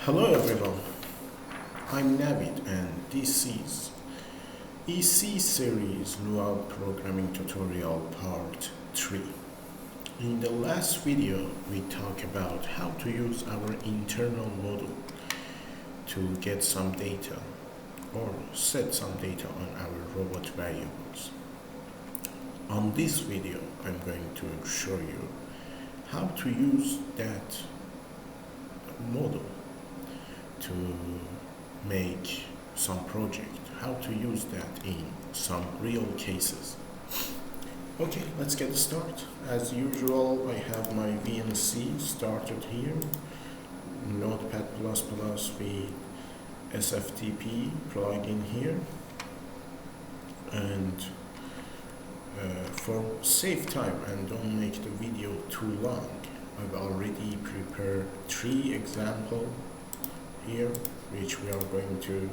Hello everyone, I'm Navid and this is EC Series LUA Programming Tutorial Part 3. In the last video we talked about how to use our internal model to get some data or set some data on our robot variables. On this video I'm going to show you how to use that model to make some project, how to use that in some real cases. Okay, let's get started. As usual, I have my VNC started here, Notepad++ with SFTP plugin here, and for save time and don't make the video too long, I've already prepared 3 examples here, which we are going to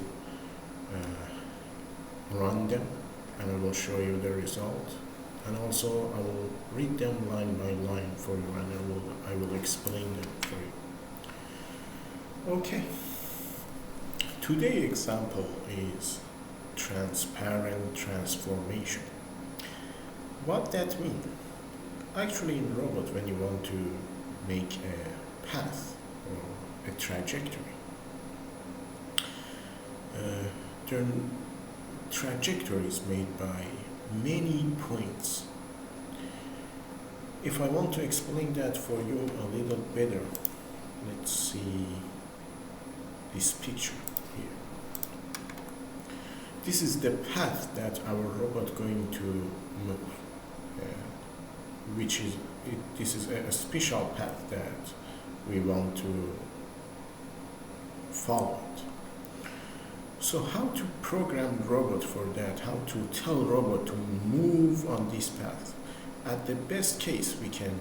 run them, and I will show you the result, and also I will read them line by line for you, and I will explain them for you. Okay, today's example is transparent transformation. What that means? Actually, in robot, when you want to make a path or a trajectory, the trajectory is made by many points. If I want to explain that for you a little better, let's see this picture here. This is the path that our robot going to move, this is a special path that we want to follow it. So how to program robot for that, how to tell robot to move on this path. At the best case, we can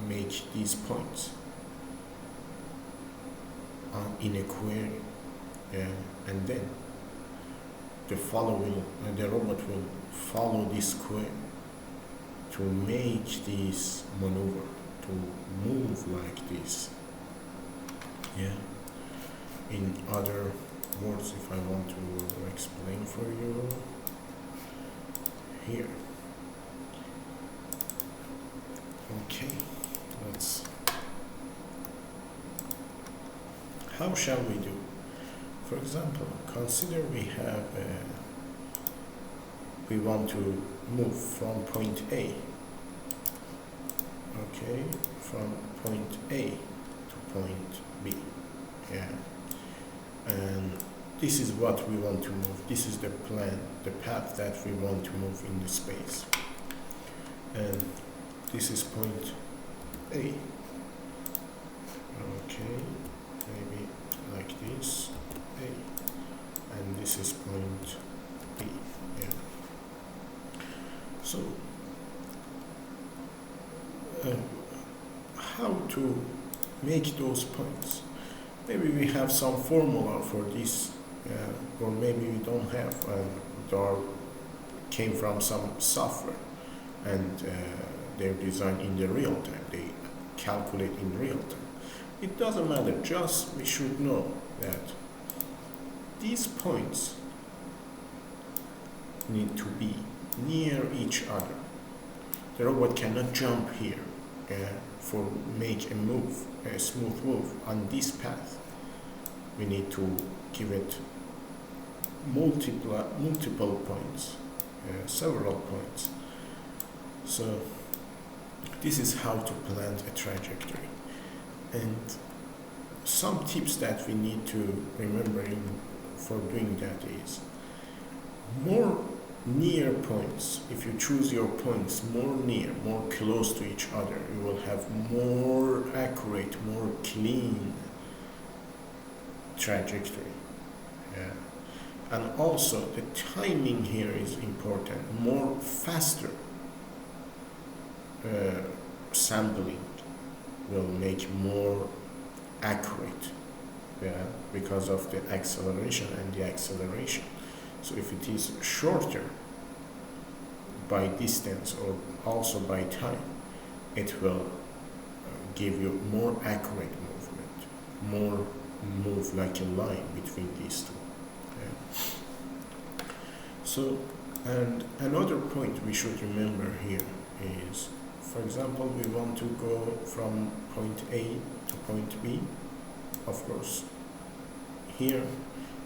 make these points in a query, and then the robot will follow this query to make this maneuver, to move like this. In other words, if I want to explain for you here. Okay, how shall we do? For example, consider we want to move from point A. Okay, from point A to point B. And this is what we want to move. This is the plan, the path that we want to move in the space. And this is point A. Okay, maybe like this, A. And this is point B. So, how to make those points? Maybe we have some formula for this, or maybe we don't have, or came from some software, and they're designed in the real time. They calculate in real time. It doesn't matter, just we should know that these points need to be near each other. The robot cannot jump here for make a move, a smooth move on this path. We need to give it multiple points, several points. So this is how to plan a trajectory. And some tips that we need to remember for doing that is more near points. If you choose your points more near, more close to each other, you will have more accurate, more clean trajectory. And also the timing here is important. More faster sampling will make more accurate, because of the acceleration and the acceleration. So if it is shorter by distance or also by time, it will give you more accurate movement, more move like a line between these two. Okay? So, and another point we should remember here is, for example, we want to go from point A to point B. Of course, here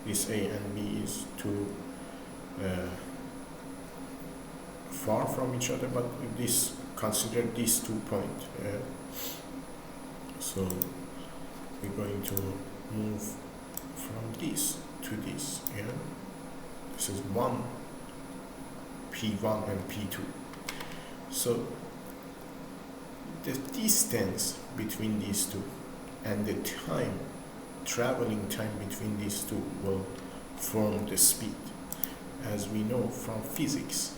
this A and B is too far from each other, but this consider these 2 points. So we're going to move from this to this. This is one P1 and P2. So the distance between these two and the traveling time between these two will form the speed. As we know from physics,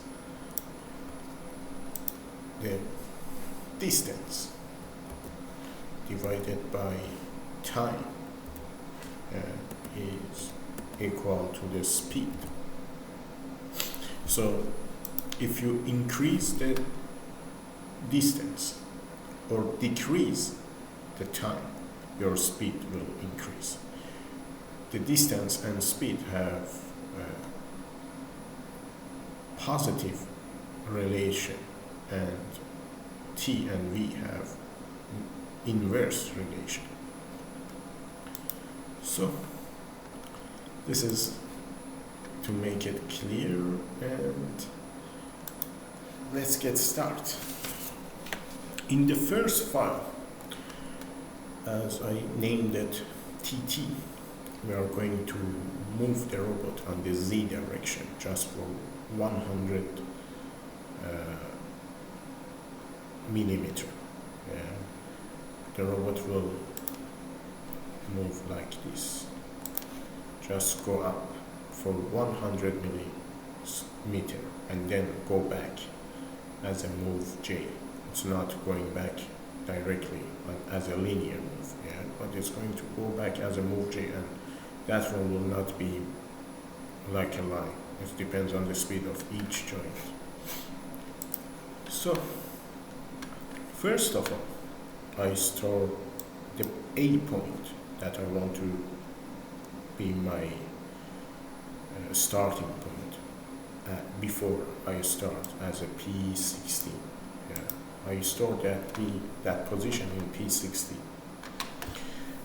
the distance divided by time is equal to the speed. So if you increase the distance or decrease the time, your speed will increase. The distance and speed have a positive relation, and T and V have inverse relation. So this is to make it clear, and let's get started. In the first file, as I named it TT, we are going to move the robot on the Z direction just for 100 millimeter. The robot will move like this, just go up for 100 millimeter and then go back as a move J. It's not going back directly as a linear move, but it's going to go back as a move J, and that one will not be like a line. It depends on the speed of each joint. So first of all, I store the A point that I want to be my starting point before I start as a P16. I store that position in P16,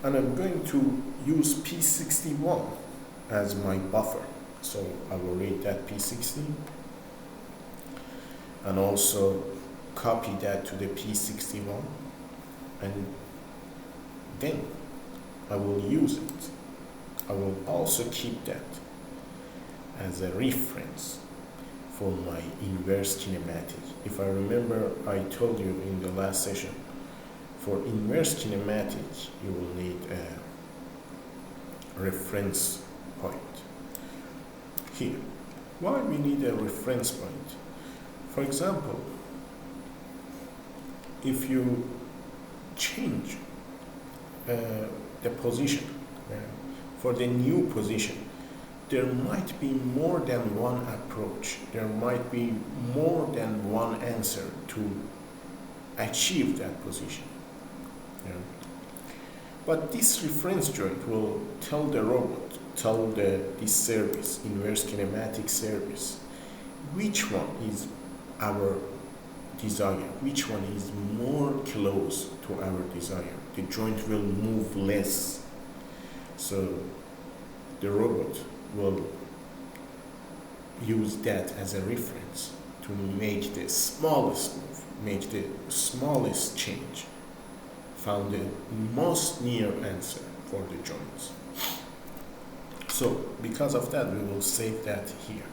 and I'm going to use P61 as my buffer. So I will read that P16 and also copy that to the P61, and then I will use it. I will also keep that as a reference for my inverse kinematic. If I remember, I told you in the last session, for inverse kinematic, you will need a reference point. Here, why we need a reference point? For example, if you change the position for the new position, there might be more than one approach. There might be more than one answer to achieve that position. But this reference joint will tell the robot, tell this service, inverse kinematic service, which one is our desire, which one is more close to our desire. The joint will move less. So the robot will use that as a reference to make the smallest move, make the smallest change, found the most near answer for the joints. So because of that, we will save that here,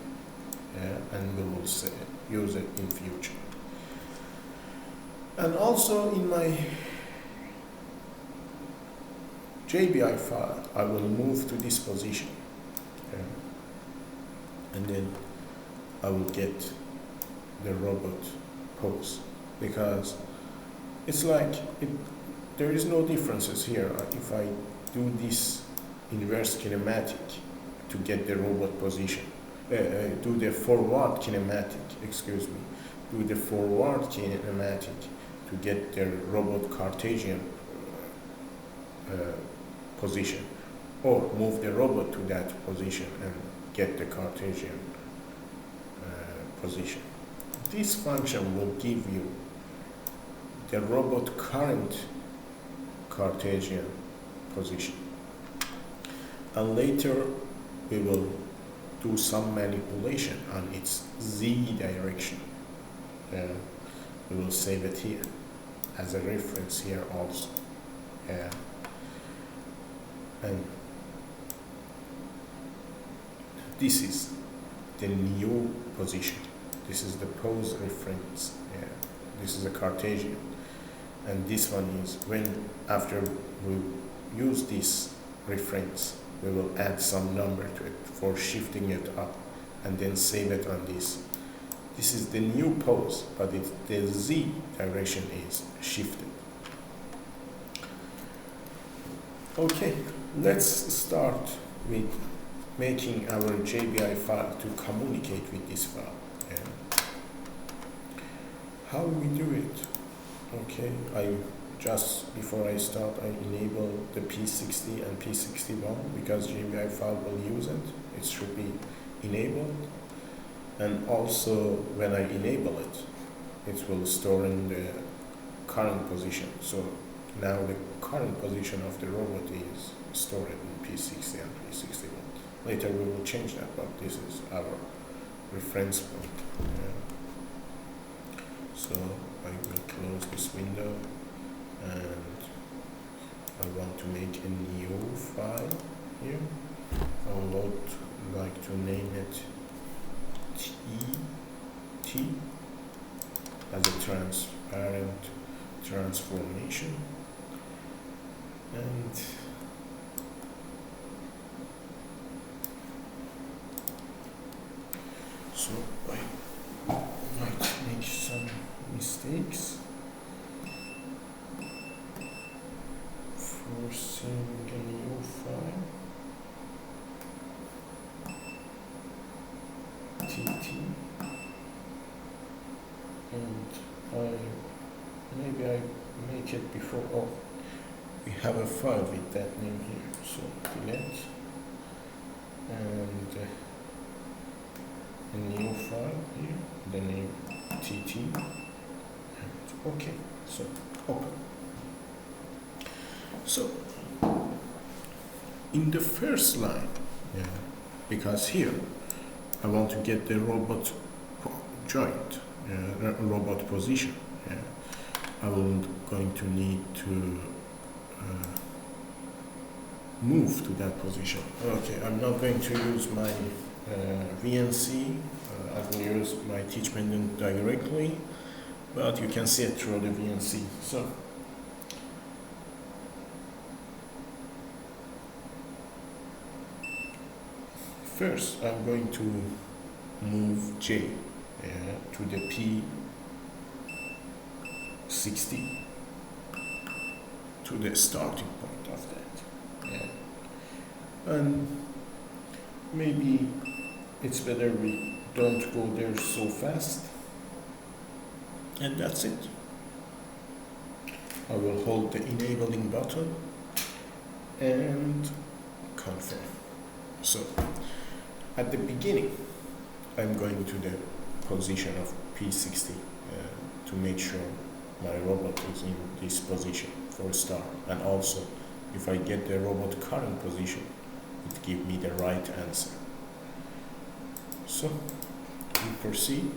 and we will use it in future. And also in my JBI file, I will move to this position, and then I will get the robot pose, because it's like there is no differences here. If I do this inverse kinematic to get the robot position, do the forward kinematic, do the forward kinematic to get the robot Cartesian position, or move the robot to that position and get the Cartesian position. This function will give you the robot current Cartesian position, and later we will do some manipulation on its z direction. We will save it here as a reference here also. And this is the new position. This is the pose reference. This is a Cartesian, and this one is when after we use this reference, we will add some number to it for shifting it up, and then save it on this. This is the new pose, but the z direction is shifted. Okay, let's start with making our JBI file to communicate with this file. How we do it? Okay, before I start, I enable the P60 and P61 because JBI file will use it. It should be enabled, and also when I enable it, it will store in the current position. So now the current position of the robot is stored in P60 and P61. Later we will change that, but this is our reference point. So I will close this window, and I want to make a new file here. I would like to name it T as a transparent transformation, and so I might make some mistakes. Forcing a new file, TT, and maybe I make it before. Oh, we have a file with that name here, so delete, and a new file here, the name TT, and okay, so open. So in the first line, because here I want to get the robot joint, robot position, I will going to need to move to that position. Okay, I'm not going to use my VNC. I will use my teach pendant directly, but you can see it through the VNC. So first, I'm going to move J to the P60 to the starting point of that. And maybe it's better we don't go there so fast. And that's it. I will hold the enabling button and confirm. So at the beginning, I'm going to the position of P60 to make sure my robot is in this position for a start. And also, if I get the robot current position, it gives me the right answer. So we proceed.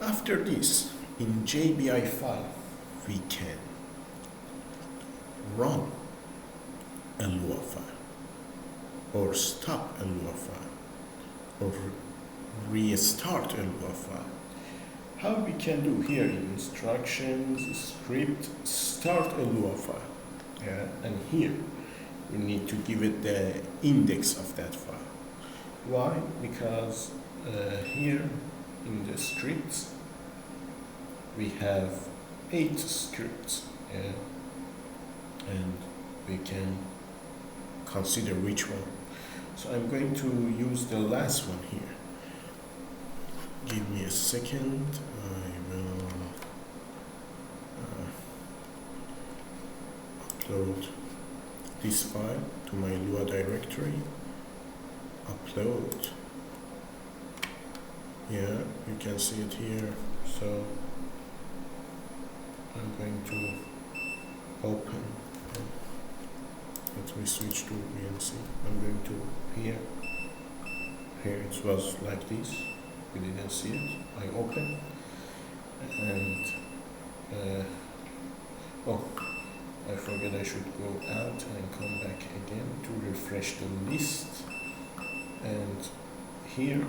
After this, in JBI file, we can run a LUA file, or stop a LUA file, or restart a LUA file. How we can do here in instructions, script, start a LUA file. And here we need to give it the index of that file. Why? Because here in the scripts we have 8 scripts, and we can consider which one. So I'm going to use the last one here. Give me a second. I will upload this file to my LUA directory, upload. Yeah, you can see it here. So I'm going to open. Let me switch to VNC. I'm going to here. Here it was like this. You didn't see it. I open and oh, I forget I should go out and come back again to refresh the list. And here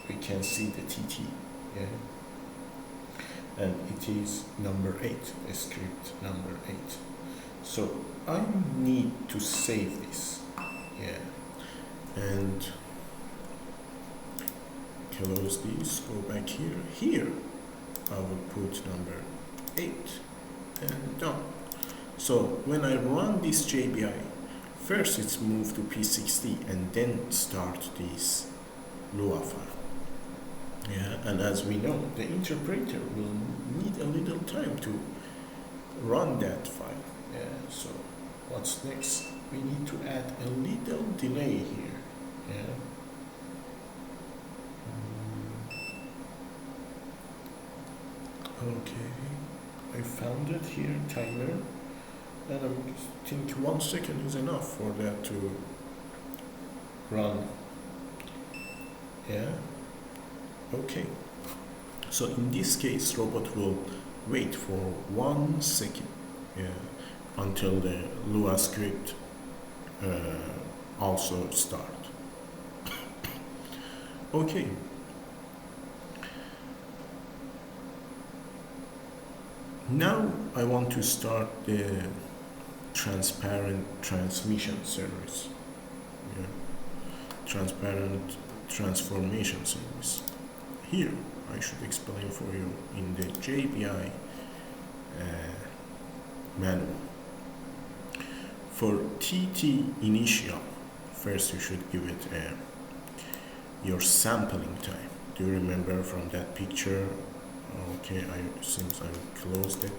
we can see the TT. Yeah. And it is number 8, a script number 8. So I need to save this. Yeah. And close this, go back here. Here I will put number 8 and done. So when I run this JBI, first it's moved to P60 and then start this LUA file. Yeah, and as we know, the interpreter will need a little time to run that file. Yeah, so what's next? We need to add a little delay here. Yeah. Okay, I found it here, timer, and I think 1 second is enough for that to run. Yeah. Okay, so in this case, robot will wait for 1 second, yeah, until the LUA script also start. Okay. Now I want to start the transparent transmission service, yeah, transparent transformation service. Here, I should explain for you in the JBI manual. For TT initial, first you should give it your sampling time. Do you remember from that picture? Okay, since I closed it.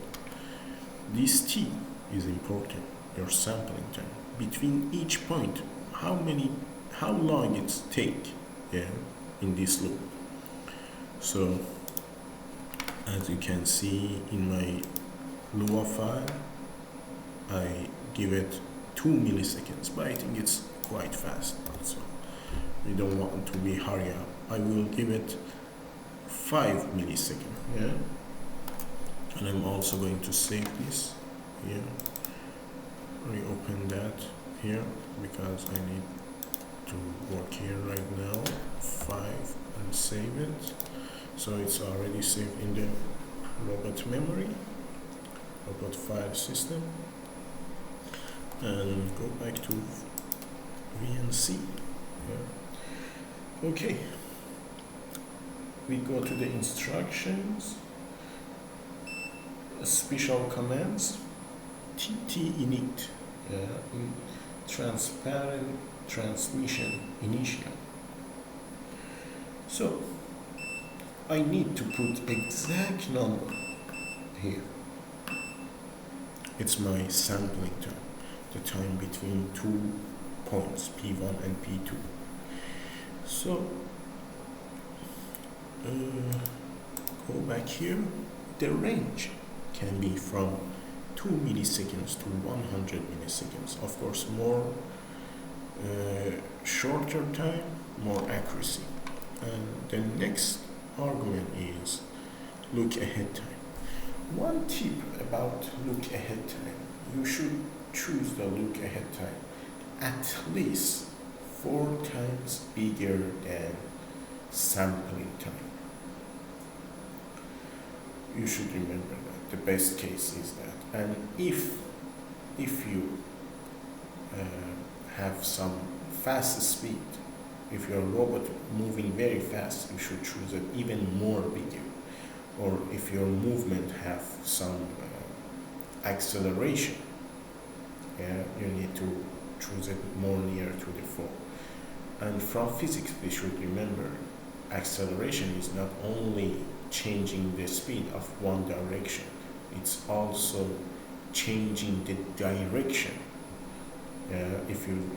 This T is important, your sampling time. Between each point, how long it take, yeah, in this loop. So, as you can see in my LUA file, I give it 2 milliseconds, but I think it's quite fast, so we don't want to be hurry up. I will give it 5 milliseconds, yeah? And I'm also going to save this here, reopen that here, because I need to work here right now, 5, and save it. So it's already saved in the robot memory, robot file system, and go back to VNC. Yeah. Okay, we go to the instructions, special commands, TT init, transparent transmission initial. So I need to put exact number here. It's my sampling time, the time between 2 points, P1 and P2. So go back here. The range can be from 2 milliseconds to 100 milliseconds. Of course, more shorter time, more accuracy. And the next argument is look ahead time. One tip about look ahead time, you should choose the look ahead time at least 4 times bigger than sampling time. You should remember that. The best case is that. And if you have some fast speed, if your robot moving very fast, you should choose it even more bigger. Or if your movement have some acceleration, yeah, you need to choose it more near to the 4. And from physics, we should remember acceleration is not only changing the speed of one direction, it's also changing the direction If you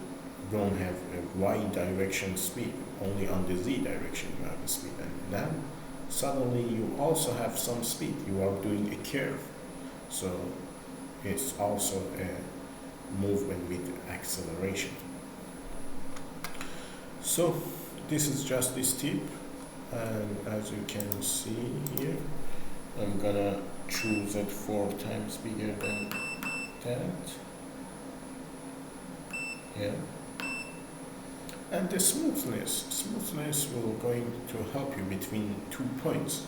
don't have a y direction speed, only on the z direction you have a speed, and then suddenly you also have some speed. You are doing a curve, so it's also a movement with acceleration. So this is just this tip, and as you can see here, I'm gonna choose it 4 times bigger than that. Yeah. And the smoothness will going to help you between 2 points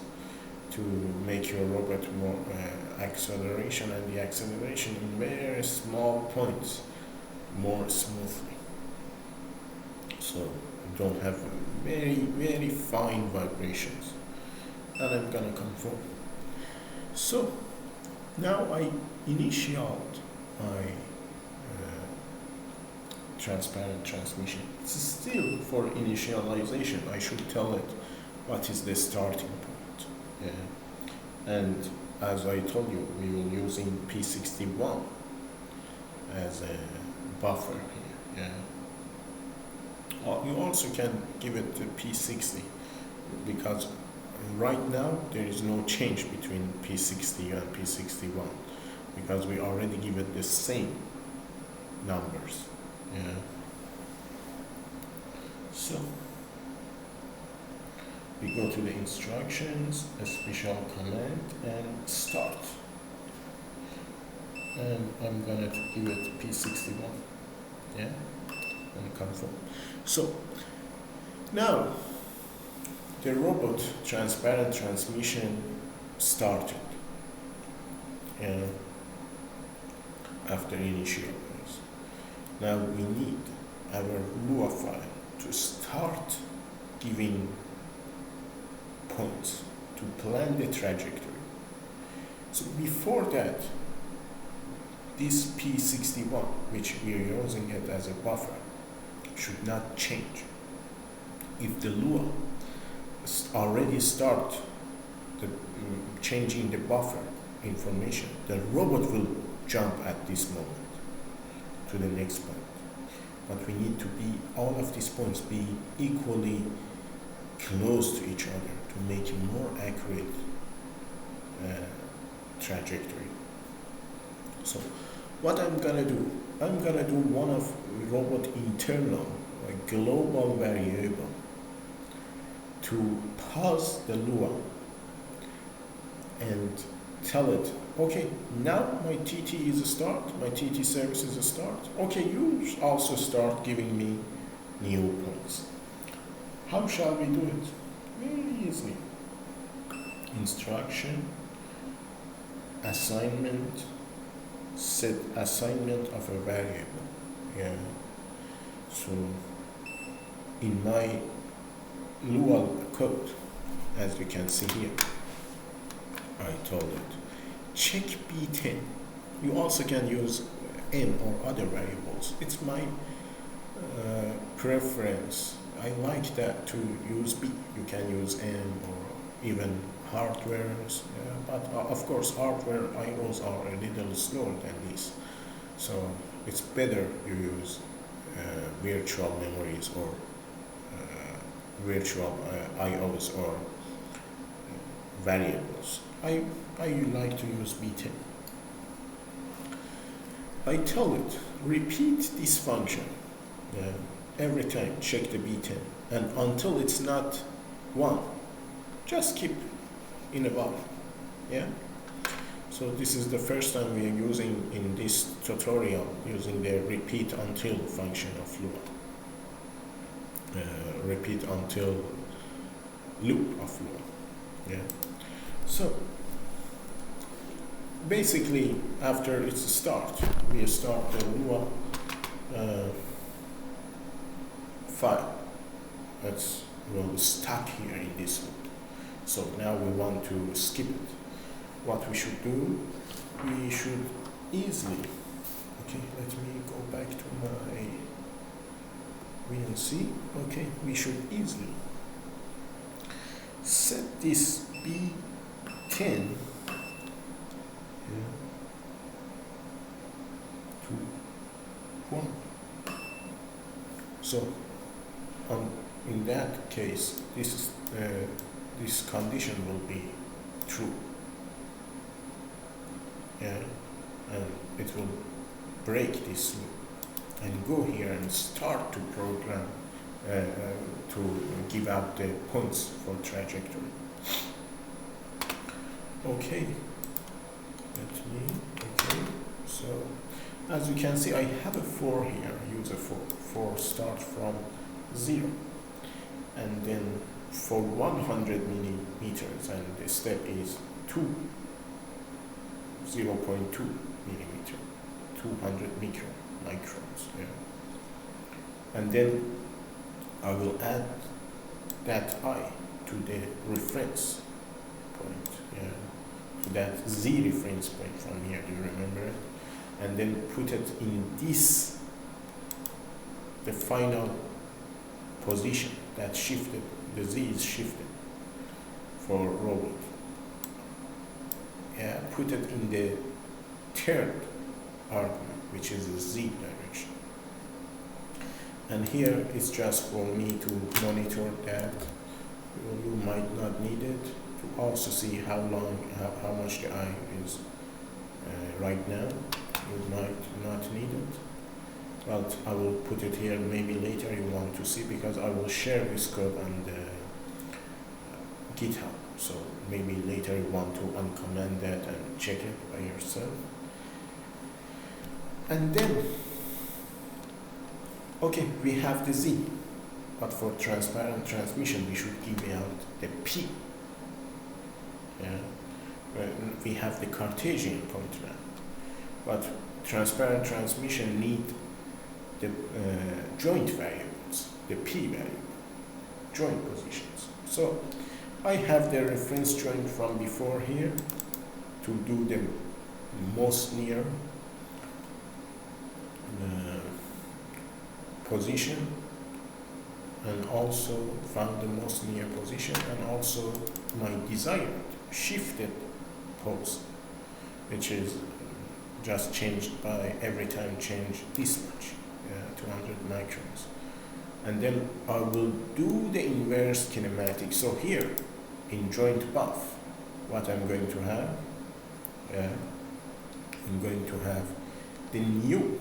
to make your robot more acceleration and the acceleration in very small points more smoothly. So you don't have very fine vibrations. And I'm gonna confirm. So now I initiate my transparent transmission. It's still for initialization. I should tell it what is the starting point. Yeah. And as I told you, we will using P61 as a buffer here. Yeah. You also can give it to P60 because right now there is no change between P60 and P61 because we already give it the same numbers. Yeah. So we go to the instructions, a special command, and start. And I'm gonna give it P61. Yeah, and confirm. So now the robot transparent transmission started. Yeah. After initial. Now we need our LUA file to start giving points to plan the trajectory. So before that, this P61, which we are using it as a buffer, should not change. If the LUA already start changing the buffer information, the robot will jump at this moment to the next point. But we need to be, all of these points be equally close to each other to make a more accurate trajectory. So what I'm gonna do one of robot internal, a global variable to pause the LUA and tell it, okay, now my TT is a start, my TT service is a start. Okay, you also start giving me new points. How shall we do it? Very easy. Instruction, assignment, set assignment of a variable. Yeah. So in my LUA code, as you can see here, I told it, check B10. You also can use M or other variables. It's my preference. I like that to use B. You can use M or even hardwares, but of course hardware IOs are a little slower than this. So it's better you use virtual memories or virtual IOs or variables. I like to use B10. I tell it, repeat this function every time, check the B10, and until it's not 1, just keep in a while. Yeah. So this is the first time we are using in this tutorial, using the repeat until function of LUA. Repeat until loop of LUA. Yeah. So basically, after its start, we start the LUA file that's stuck here in this loop. So now we want to skip it. What we should do, we should easily, okay, let me go back to my VLC. Okay, we should easily set this B10 to 1. So in that case, this condition will be true. Yeah, and it will break this loop and go here and start to program to give out the points for trajectory. Okay, so as you can see, I have a 4 here, use a 4 start from 0, and then for 100 millimeters, and the step is 0.2 millimeter, 200 microns, yeah. And then I will add that I to the reference point, yeah, to that Z reference point from here, do you remember it? And then put it in this, the final position that shifted, the Z is shifted for robot. Yeah, put it in the third argument, which is the Z direction. And here it's just for me to monitor that. You might not need it, to also see how much the eye is right now. You might not need it, but I will put it here. Maybe later you want to see, because I will share this code on the GitHub. So maybe later you want to uncomment that and check it by yourself. And then, okay, we have the Z, but for transparent transmission, we should give out the P. Yeah, we have the Cartesian point now, but transparent transmission need the joint variables, the P variable, joint positions. So I have the reference joint from before here to do the most near position, and also found the most near position, and also my desired shifted pose, which is just changed by every time change this much, 200 microns. And then I will do the inverse kinematic. So here in joint buff, what I'm going to have, I'm going to have the new,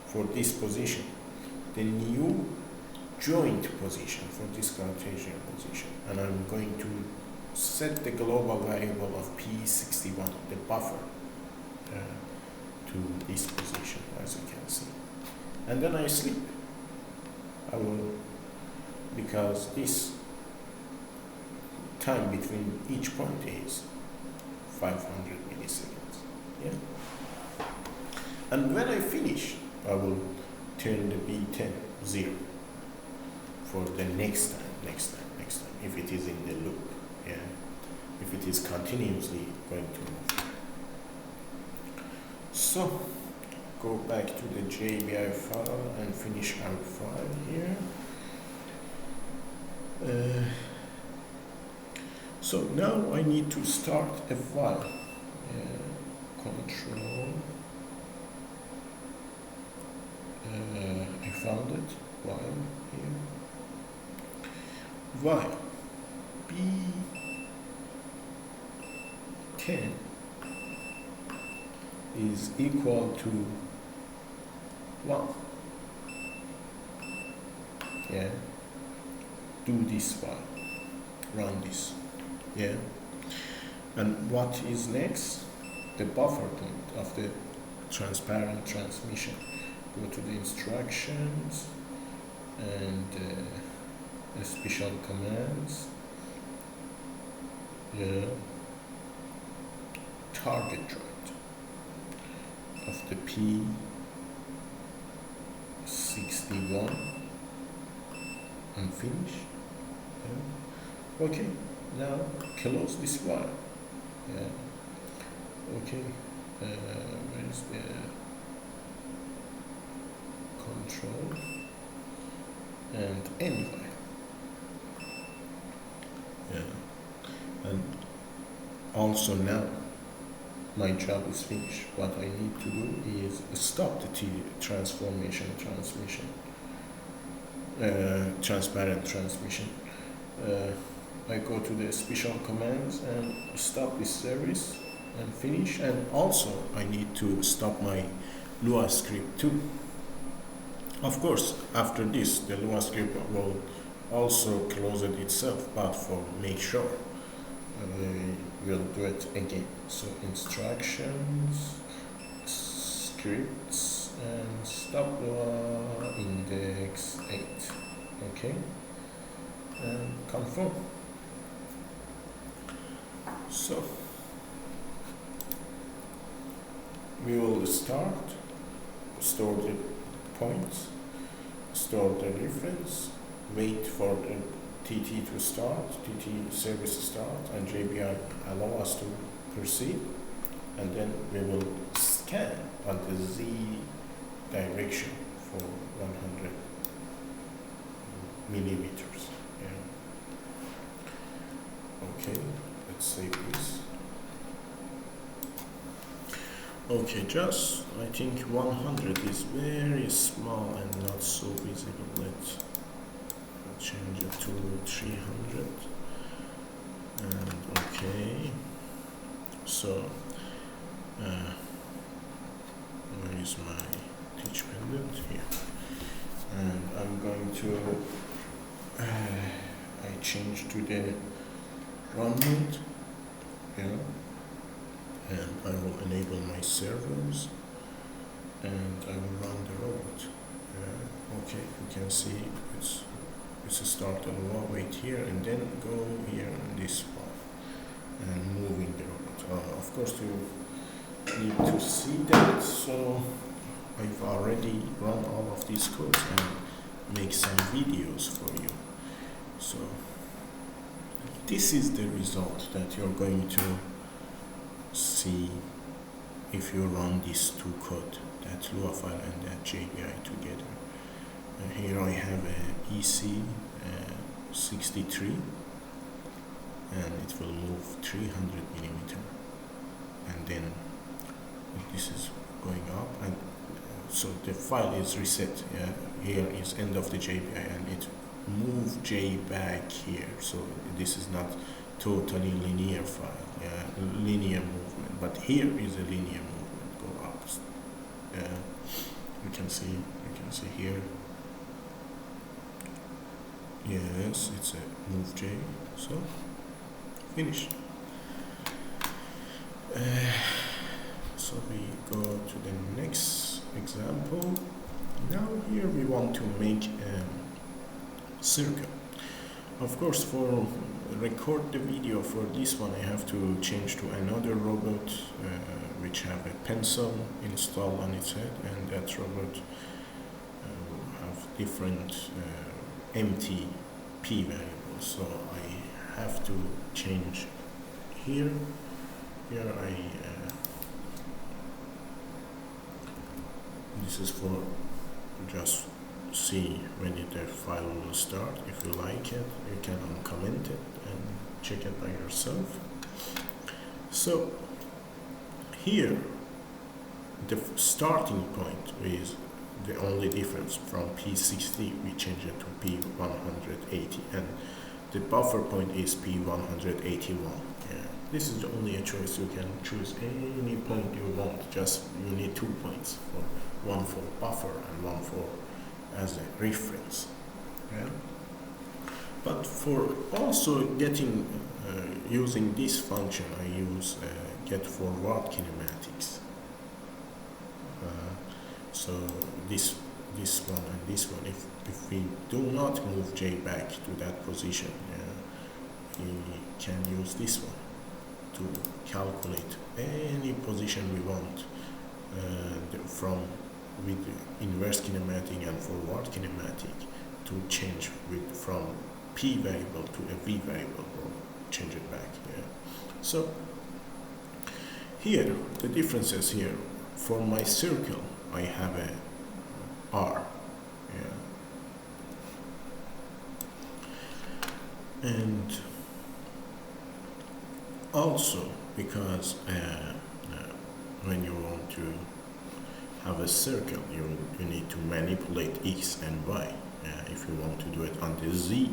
for this position, the new joint position for this Cartesian position, and I'm going to set the global variable of P61, the buffer, to this position, as you can see. And then I sleep. I will, because this time between each point is 500 milliseconds. Yeah. And when I finish, I will turn the B10 0 for the next time, if it is in the loop, yeah, if it is continuously going to move. So, go back to the JBI file and finish our file here. So now I need to start a file. Control. I found it. While here. While B10 is equal to 1. Yeah. Do this file. Run this. Yeah. And what is next? The buffer point of the transparent transmission. Go to the instructions and special commands. Yeah. Target joint of the P61 and finish. Yeah. Okay, now close this file. Yeah. Okay, where is the control and end file? Yeah. And also now my job is finished. What I need to do is stop the transmission. transparent transmission. I go to the special commands and stop this service and finish, and also I need to stop my LUA script too. Of course, after this the LUA script will also close it itself, but for make sure we'll do it again. So instructions, scripts, and stop LUA index 8. Okay, and confirm. So we will store the points, store the reference, wait for the TT to start, TT service start, and JBI allow us to proceed, and then we will scan on the Z direction for 100 millimeters. Yeah. Okay, let's save this. Okay, just I think 100 is very small and not so visible. Let's change it to 300. And okay, so where is my teach pendant here? And I'm going to I change to the run mode. Yeah. And I will enable my servers and I will run the robot. Okay, you can see it's a start LUA, wait here and then go here on this path and moving the robot. Of course you need to see that, so I've already run all of these codes and make some videos for you. So this is the result that you're going to see if you run these two code, that LUA file and that JBI together. Here I have a EC 63 and it will move 300 millimeter, and then this is going up, and so the file is reset. Here is end of the JBI and it move J back here, so this is not totally linear file, linear movement, but here is a linear movement, go up. You can see here, yes, it's a move J, so finished. So we go to the next example. Now here we want to make a circle. Of course, for record the video for this one, I have to change to another robot which have a pencil installed on its head, and that robot will have different empty P variables. So I have to change here. Here this is for just see when the file will start. If you like it, you can uncomment it and check it by yourself. So here the starting point is the only difference. From P60 we change it to P180, and the buffer point is P181. This is only a choice. You can choose any point you want, just you need 2 points, one for buffer and one for as a reference. But for also getting using this function, I use get forward kinematics. So this one and this one, if we do not move J back to that position, we can use this one to calculate any position we want from with inverse kinematic and forward kinematic to change from P variable to a V variable, or change it back. So here the differences here, for my circle I have a R, and also because when you want to have a circle, you need to manipulate X and Y. If you want to do it on the Z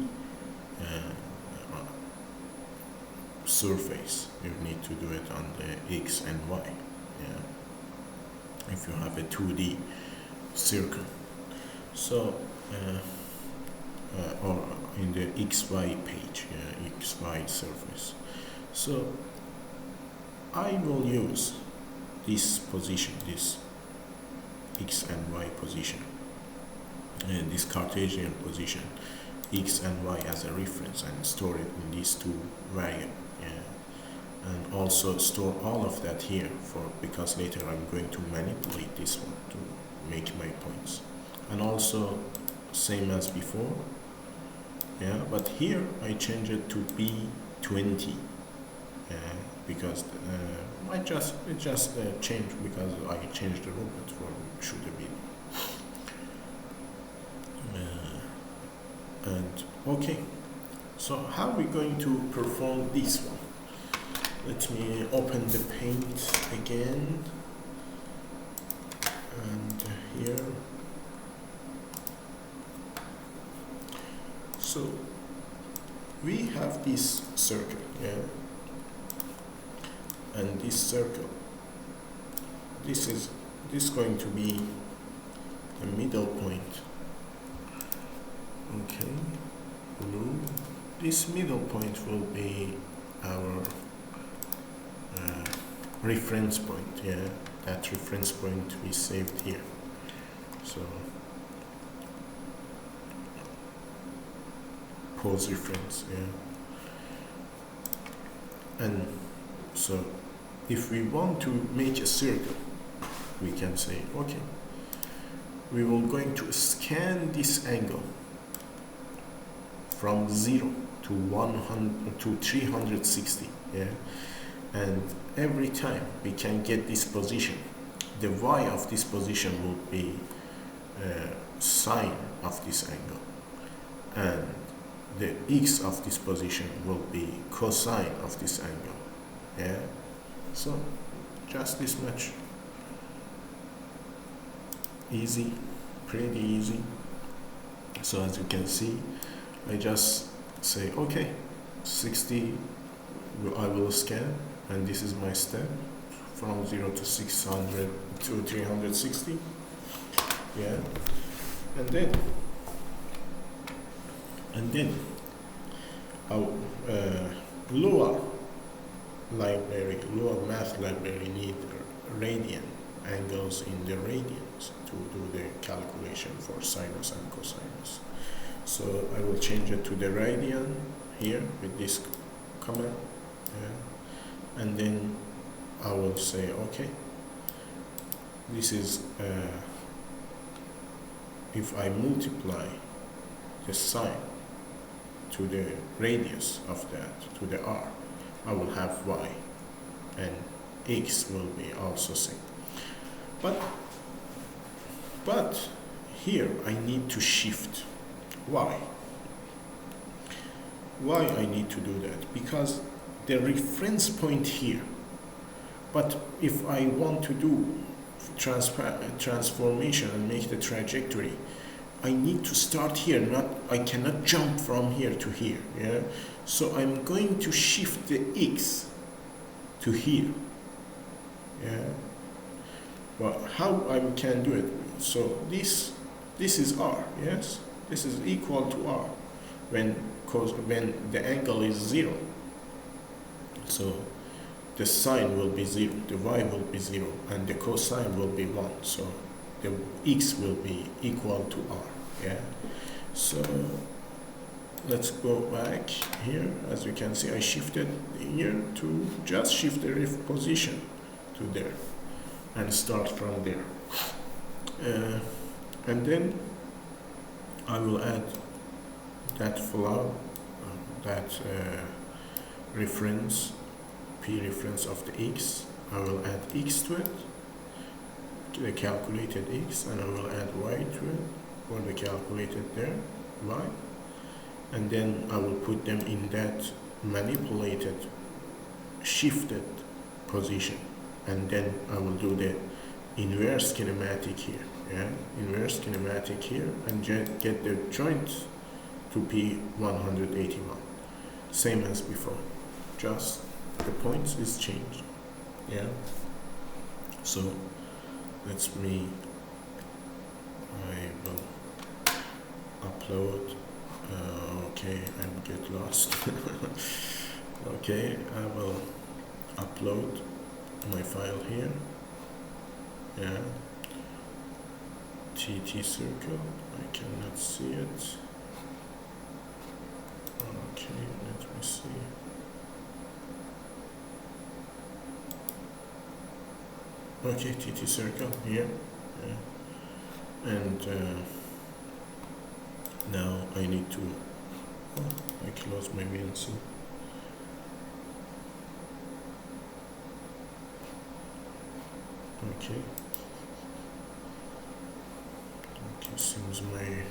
surface, you need to do it on the X and Y. If you have a 2D circle, so or in the XY page, XY surface. So I will use this position, this X and Y position, and this Cartesian position, X and Y, as a reference, and store it in these two variables. And also store all of that here because later I'm going to manipulate this one to make my points. And also same as before, but here I change it to B20 because it just changed because I changed the robot for shoot a video. And okay, so how are we going to perform this one? Let me open the paint again, and here. So we have this circle, and this circle, this is going to be the middle point. Okay, blue. This middle point will be our reference point. That reference point we saved here. So pose reference. And so if we want to make a circle, we can say, okay, we will going to scan this angle from 0 to 100 to 360. And every time we can get this position, the y of this position will be sine of this angle, and the x of this position will be cosine of this angle. So just this much. Easy, pretty easy. So as you can see, I just say, okay, 60 I will scan, and this is my step from 0 to 600 to 360. And then our LUA library, LUA math library, need radian angles in the radians to do the calculation for sinus and cosinus. So I will change it to the radian here with this command, and then I will say, okay, this is if I multiply the sine to the radius of that, to the r, I will have y, and x will be also same. But here I need to shift. Why? Why I need to do that? Because the reference point here, but if I want to do transformation and make the trajectory, I need to start here, I cannot jump from here to here. So I'm going to shift the x to here. But how I can do it? So this is r, yes? This is equal to r when the angle is 0. So the sine will be 0, the y will be 0, and the cosine will be 1. So the x will be equal to r. So let's go back here. As you can see, I shifted here to just shift the ref position to there and start from there. And then I will add that flow, that reference, p reference of the x. I will add x to it, the calculated x, and I will add y to it for the calculated there, y. And then I will put them in that manipulated, shifted position. And then I will do the inverse kinematic here. Inverse reverse kinematic here and get the joint to P181. Same as before, just the points is changed. Yeah. So let's me. I will upload. Okay, I get lost. Okay, I will upload my file here. Yeah. TT circle. I cannot see it. Okay, let me see. Okay, TT circle here. Yeah. And now I need to. Oh, I close my VNC. Okay. Okay, seems my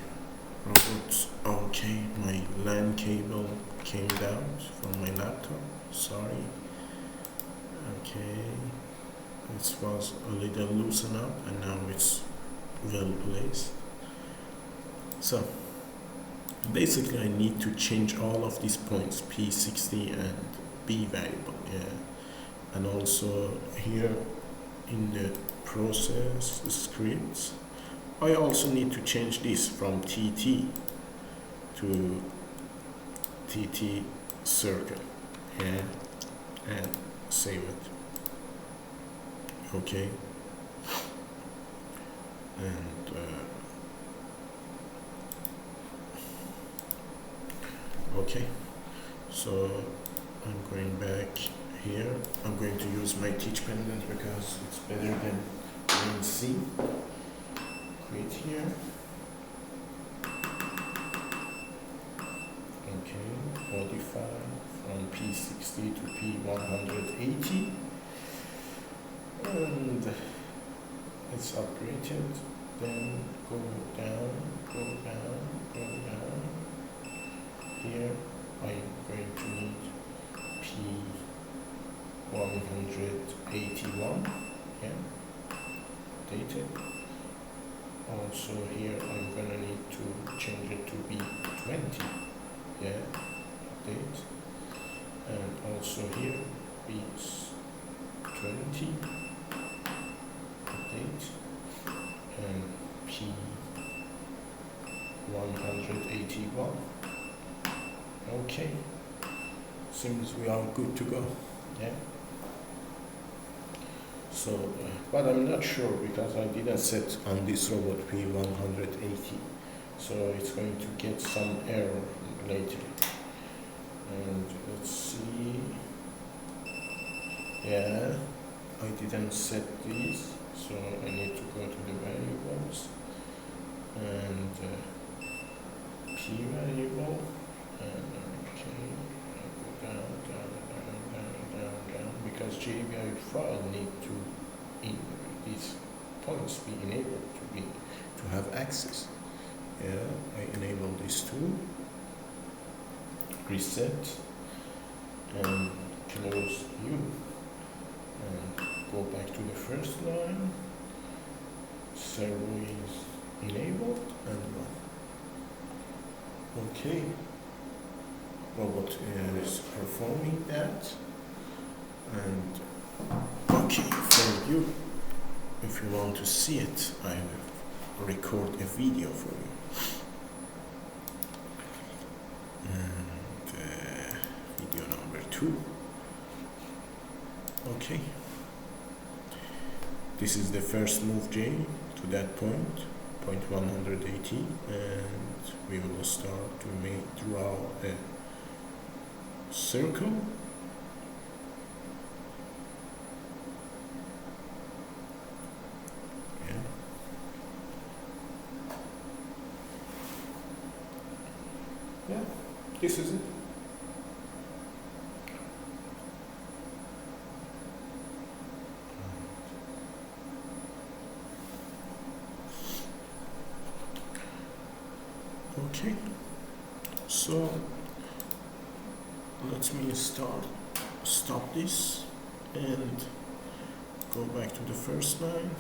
robot. Okay, my LAN cable came down from my laptop. Sorry. Okay. It was a little loosened up and now it's well placed. So basically I need to change all of these points, P60 and B variable, yeah. And also here in the process scripts, I also need to change this from TT to TT circle, yeah, and save it. Okay. And okay, so I'm going back here. I'm going to use my teach pendant because it's better than VNC. Create here. Okay, modify from P60 to P180. And it's upgraded. Then go down, go down, go down. Here I'm going to need P181, yeah, dated. Also here I'm gonna need to change it to B20, yeah, update. And also here B20, update, and P181. Okay, seems we are good to go, yeah. So, but I'm not sure because I didn't set on this robot P180, so it's going to get some error later. And let's see, yeah, I didn't set these, so I need to go to the variables and P variable. Okay, go down, because JVI file need to these points be enabled to have access. Yeah, I enable this too. Reset and close U and go back to the first line. Servo is enabled and run. Okay. Robot is performing that, and okay, for you, if you want to see it, I will record a video for you. And video number 2. Okay, this is the first move J to that point 180, and we will start to draw a circle. Yeah. Yeah, this is it. Okay, so let me stop this and go back to the first line.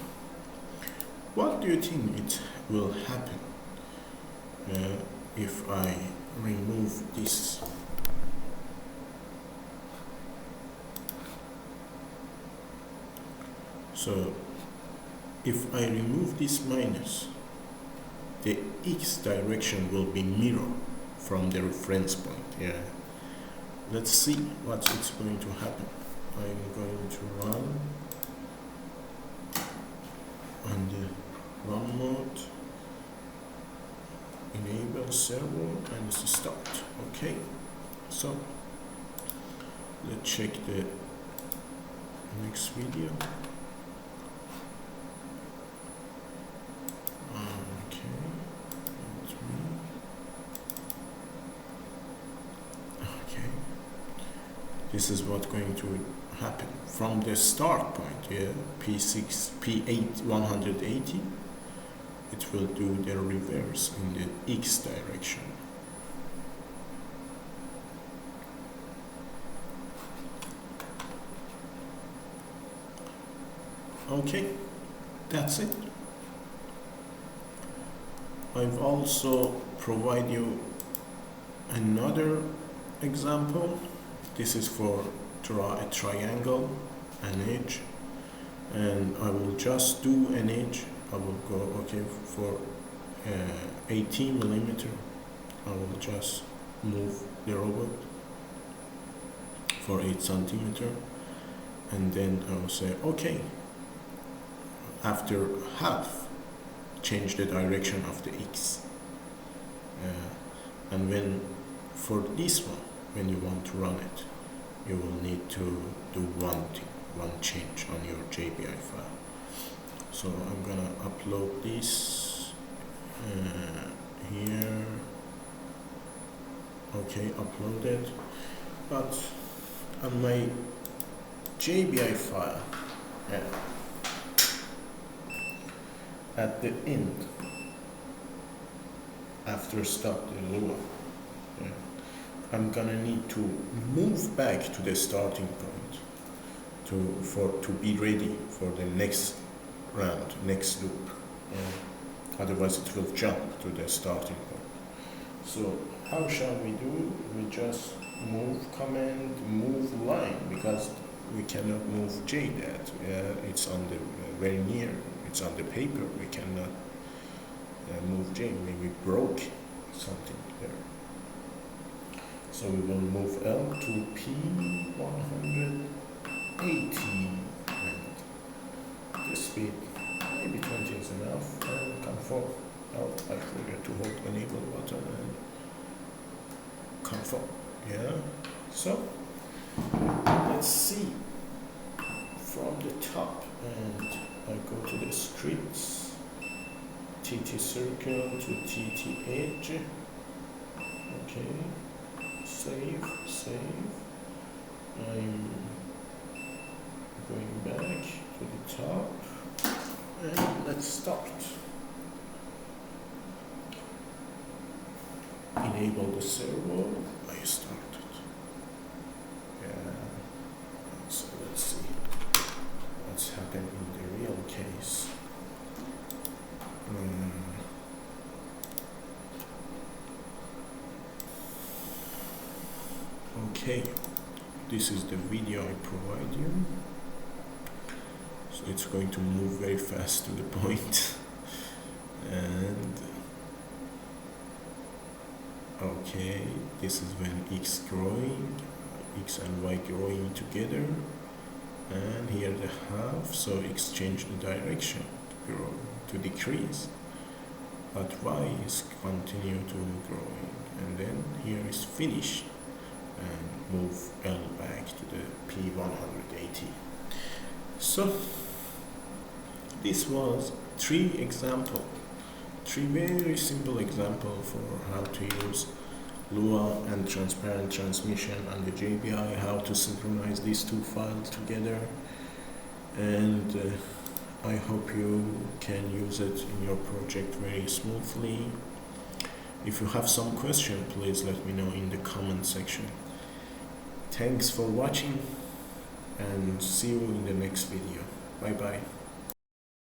What do you think will happen if I remove this. So if I remove this minus, the x direction will be mirror from the reference point. Let's see what it's going to happen. I'm going to run on the run mode, enable servo, and start. Okay, so let's check the next video. This is what's going to happen from the start point. P6, P8, 180. It will do the reverse in the x direction. Okay, that's it. I've also provided you another example. This is for draw a triangle, an edge, and I will just do an edge. I will go, okay, for 18 millimeter. I will just move the robot for 8 centimeter, and then I will say, okay, after half, change the direction of the x. And when for this one, when you want to run it, you will need to do one change on your JPI file. So I'm gonna upload this here. Okay, uploaded. But on my JPI file, at the end, after stop the LUA, I'm gonna need to move back to the starting point to be ready for the next round, next loop. Otherwise it will jump to the starting point. So how shall we do? We just move command, move line, because we cannot move JDAT. It's on the very near, it's on the paper. We cannot move J. We broke something there. So we will move L to P180, and the speed, maybe 20 is enough, and confirm. Oh, I forgot to hold enable button and confirm. So let's see from the top, and I go to the scripts, TT circle to TT edge. Okay. Save. I'm going back to the top, and let's start. Enable the servo. I started. So let's see what's happened in the real case. Okay, this is the video I provide you. So it's going to move very fast to the point. And okay, this is when x and y growing together, and here the half, so x change the direction to grow, to decrease, but y is continue to growing, and then here is finish, and move L back to the P180. So this was three very simple example for how to use LUA and transparent transmission on the JPI, how to synchronize these two files together, and I hope you can use it in your project very smoothly. If you have some question, please let me know in the comment section. Thanks for watching, and see you in the next video. Bye bye.